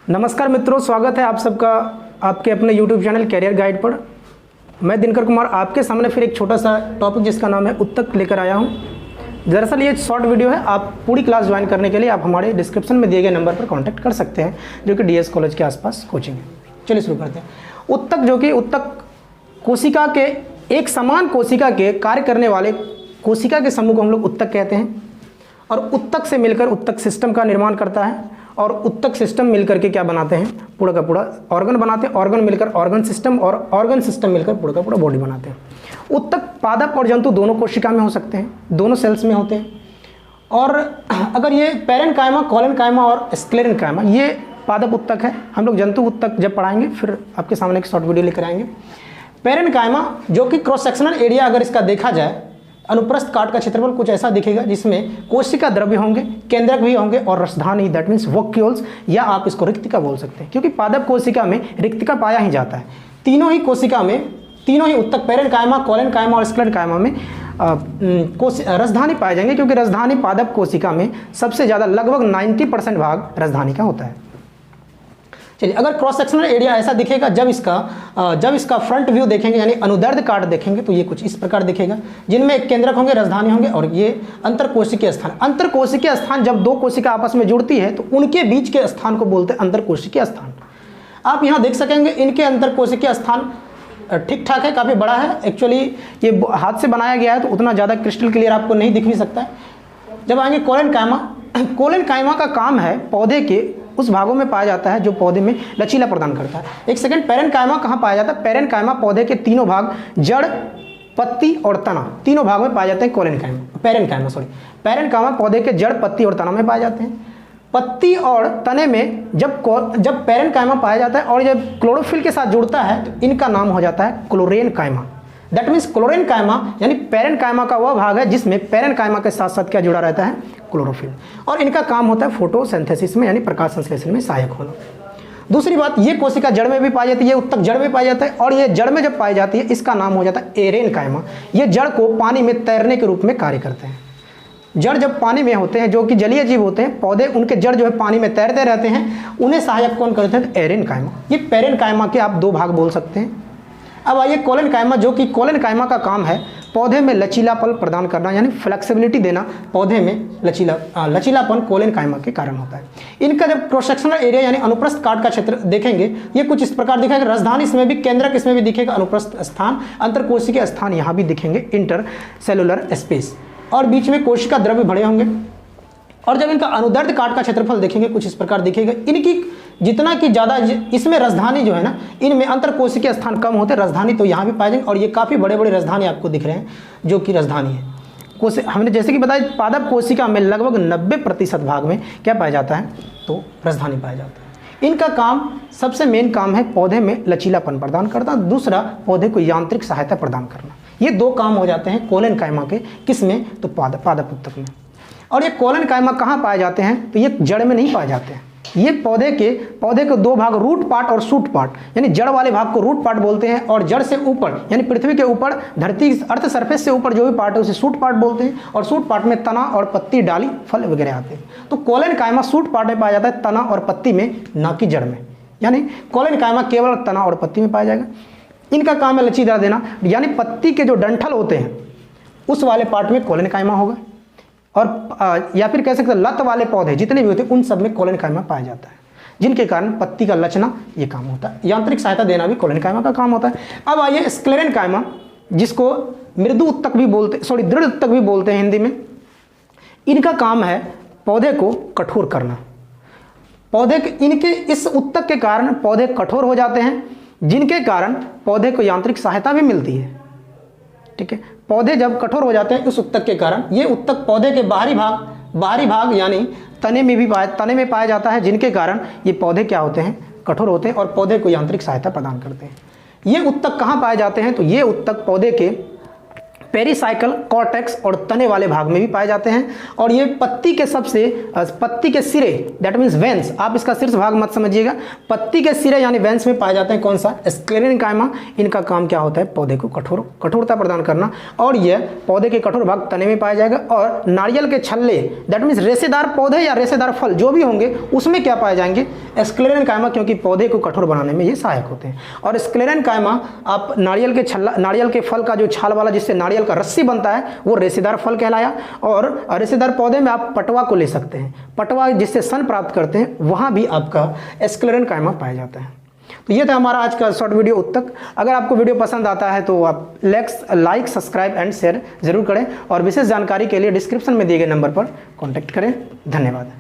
नमस्कार मित्रों, स्वागत है आप सबका आपके अपने YouTube चैनल कैरियर गाइड पर। मैं दिनकर कुमार आपके सामने फिर एक छोटा सा टॉपिक जिसका नाम है उत्तक लेकर आया हूं। दरअसल ये शॉर्ट वीडियो है। आप पूरी क्लास ज्वाइन करने के लिए आप हमारे डिस्क्रिप्शन में दिए गए नंबर पर कांटेक्ट कर सकते हैं, जो कि DS कॉलेज के आसपास कोचिंग है। चलिए शुरू करते हैं। उत्तक, जो कि उत्तक कोशिका के एक समान कोशिका के कार्य करने वाले कोशिका के समूह को हम लोग उत्तक कहते हैं। और उत्तक से मिलकर उत्तक सिस्टम का निर्माण करता है, और उत्तक सिस्टम मिलकर के क्या बनाते हैं, पूरा का पूरा ऑर्गन बनाते हैं। ऑर्गन मिलकर ऑर्गन सिस्टम, और ऑर्गन सिस्टम मिलकर पूरा का पूरा बॉडी बनाते हैं। उत्तक पादप और जंतु दोनों कोशिका में हो सकते हैं, दोनों सेल्स में होते हैं। और अगर ये पैरेन्काइमा, कोलेनकाइमा और स्क्लेरेन्काइमा, ये पादप उत्तक है। हम लोग जंतु उत्तक जब पढ़ाएंगे फिर आपके सामने एक शॉर्ट वीडियो लेकर आएंगे। पैरेन्काइमा, जो कि क्रॉस सेक्शनल एरिया अगर इसका देखा जाए, अनुप्रस्थ काट का क्षेत्रफल कुछ ऐसा दिखेगा, जिसमें कोशिका द्रव्य होंगे, केंद्रक भी होंगे और रसधानी, दैट मीन्स वोक्यूल्स, या आप इसको रिक्तिका बोल सकते हैं, क्योंकि पादप कोशिका में रिक्तिका पाया ही जाता है। तीनों ही कोशिका में, तीनों ही उत्तक पैरेन्काइमा, कोलेनकाइमा और स्क्लेरेन्काइमा में रसधानी पाए जाएंगे, क्योंकि रसधानी पादप कोशिका में सबसे ज़्यादा लगभग 90% भाग रसधानी का होता है। चलिए, अगर क्रॉस सेक्शनल एरिया ऐसा दिखेगा, जब इसका फ्रंट व्यू देखेंगे, यानी अनुदैर्ध्य काट देखेंगे, तो ये कुछ इस प्रकार दिखेगा, जिनमें एक केंद्रक होंगे, रसधानी होंगे, और ये अंतरकोशिकीय स्थान। अंतरकोशिकीय स्थान, जब दो कोशिका आपस में जुड़ती है तो उनके बीच के स्थान को बोलते हैं अंतरकोशिकीय स्थान। आप यहाँ देख सकेंगे इनके अंतरकोशिकीय स्थान ठीक ठाक है, काफ़ी बड़ा है। एक्चुअली ये हाथ से बनाया गया है तो उतना ज़्यादा क्रिस्टल क्लियर आपको नहीं दिख भी सकता है। जब आएंगे कोलेनकाइमा, कोलेनकाइमा का काम है पौधे के उस भागों में पाया जाता है जो पौधे में लचीला प्रदान करता है। एक सेकंड, पैरेन्काइमा कहाँ पाया जाता है? पैरेन्काइमा पौधे के तीनों भाग, जड़, पत्ती और तना, तीनों भाग में पाए जाते हैं। पैरेन्काइमा पौधे के जड़, पत्ती और तना में पाए जाते हैं। पत्ती और तने में जब पैरेन्काइमा पाया जाता है और जब क्लोरोफिल के साथ जुड़ता है तो इनका नाम हो जाता है क्लोरेनकाइमा। दैट मीन्स क्लोरेनकाइमा यानी पैरेन्काइमा का वह भाग है जिसमें पैरेन्काइमा के साथ साथ क्या जुड़ा रहता है? क्लोरोफिल। और इनका काम होता है फोटोसिंथेसिस में, यानी प्रकाश संश्लेषण में सहायक होना। दूसरी बात, ये कोशिका जड़ में भी पाई जाती है, ये उत्तक जड़ में पाई जाता है, और ये जड़ में जब पाई जाती है इसका नाम हो जाता है एरेनकाइमा। ये जड़ को पानी में तैरने के रूप में कार्य करते हैं। जड़ जब पानी में होते हैं, जो कि जलीय जीव होते हैं, पौधे, उनके जड़ जो है पानी में तैरते रहते हैं, उन्हें सहायक कौन करते हैं? एरेनकाइमा। ये पैरेन्काइमा के आप दो भाग बोल सकते हैं। अब आइए कोलेनकाइमा, जो कि कोलेनकाइमा का काम है पौधे में लचीलापन प्रदान करना, यानी फ्लेक्सिबिलिटी देना, पौधे में लचीलापन कोलेनकाइमा के कारण होता है। इनका जब क्रॉस सेक्शनल एरिया यानी अनुप्रस्थ काट का क्षेत्र देखेंगे, ये कुछ इस प्रकार दिखेगा। रसधानी इसमें भी, केंद्रक इसमें भी दिखेगा, अनुप्रस्थ स्थान, अंतरकोशिकीय स्थान यहाँ भी दिखेंगे, इंटर सेलुलर स्पेस, और बीच में कोशिका द्रव्य भरे होंगे। और जब इनका अनुदैर्ध्य काट का क्षेत्रफल देखेंगे, कुछ इस प्रकार दिखेगा। इनकी जितना कि ज़्यादा, इसमें रसधानी जो है ना, इनमें अंतरकोशिकीय स्थान कम होते हैं, रसधानी तो यहाँ भी पाए जाएंगे, और ये काफ़ी बड़े बड़े रसधानी आपको दिख रहे हैं जो कि रसधानी है। हमने जैसे कि बताया, पादप कोशिका में लगभग 90% भाग में क्या पाया जाता है? तो रसधानी पाया जाता है। इनका काम, सबसे मेन काम है पौधे में लचीलापन प्रदान करना, दूसरा पौधे को यांत्रिक सहायता प्रदान करना। ये दो काम हो जाते हैं कोलेनकाइमा के। किस में? तो पादप उत्तक में। और ये कोलेनकाइमा कहाँ पाए जाते हैं? तो ये जड़ में नहीं पाए जाते हैं। ये पौधे के दो भाग, रूट पार्ट और शूट पार्ट, यानी जड़ वाले भाग को रूट पार्ट बोलते हैं, और जड़ से ऊपर यानी पृथ्वी के ऊपर, धरती अर्थ सरफेस से ऊपर जो भी पार्ट है उसे शूट पार्ट बोलते हैं। और शूट पार्ट में तना और पत्ती, डाली, फल वगैरह आते हैं। तो कोलेनकाइमा शूट पार्ट में पाया जाता है, तना और पत्ती में, ना कि जड़ में। यानी कोलेनकाइमा केवल तना और पत्ती में पाया जाएगा। इनका काम है लचीदार देना, यानी पत्ती के जो डंठल होते हैं उस वाले पार्ट में कोलेनकाइमा होगा, और या फिर कह सकते हैं लत वाले पौधे जितने भी होते हैं उन सब में कोलेनकाइमा पाया जाता है, जिनके कारण पत्ती का लचना ये काम होता है। यांत्रिक सहायता देना भी कोलेनकाइमा का काम होता है। अब आइए स्क्लेरेनकाइमा, जिसको मृदु उत्तक भी बोलते, दृढ़ उत्तक भी बोलते हैं हिंदी में। इनका काम है पौधे को कठोर करना। इनके इस उत्तक के कारण पौधे कठोर हो जाते हैं, जिनके कारण पौधे को यांत्रिक सहायता भी मिलती है। ठीक है, पौधे जब कठोर हो जाते हैं उस उत्तक के कारण, ये उत्तक पौधे के बाहरी भाग यानी तने में पाया जाता है, जिनके कारण ये पौधे क्या होते हैं? कठोर होते हैं, और पौधे को यांत्रिक सहायता प्रदान करते हैं। ये उत्तक कहाँ पाए जाते हैं? तो ये उत्तक पेरिसाइकल, कॉर्टेक्स और तने वाले भाग में भी पाए जाते हैं। और ये पत्ती के सिरे, दैट मीन्स वेंस, आप इसका शीर्ष भाग मत समझिएगा, पत्ती के सिरे यानी वेंस में पाए जाते हैं। कौन सा? स्क्लेरेनकाइमा। इनका काम क्या होता है? पौधे को कठोरता प्रदान करना। और यह पौधे के कठोर भाग तने में पाया जाएगा। और नारियल के छल्ले, दैट मीन्स रेशेदार पौधे या रेशेदार फल जो भी होंगे उसमें क्या पाए जाएंगे? स्क्लेरेनकाइमा, क्योंकि पौधे को कठोर बनाने में ये सहायक होते हैं। और स्क्लेरेनकाइमा आप नारियल के फल का जो छाल वाला जिससे नारियल का रस्सी बनता है वो रेशेदार फल कहलाया। और रेशेदार पौधे में आप पटवा को ले सकते हैं, पटवा जिससे सन प्राप्त करते हैं, वहां भी आपका स्क्लेरेनकाइमा पाया जाता है। तो ये था हमारा आज का शॉर्ट वीडियो उत्तक। अगर आपको वीडियो पसंद आता है तो आप लाइक, सब्सक्राइब एंड शेयर जरूर करें। और विशेष जानकारी के लिए डिस्क्रिप्शन में दिए गए नंबर पर कॉन्टैक्ट करें। धन्यवाद।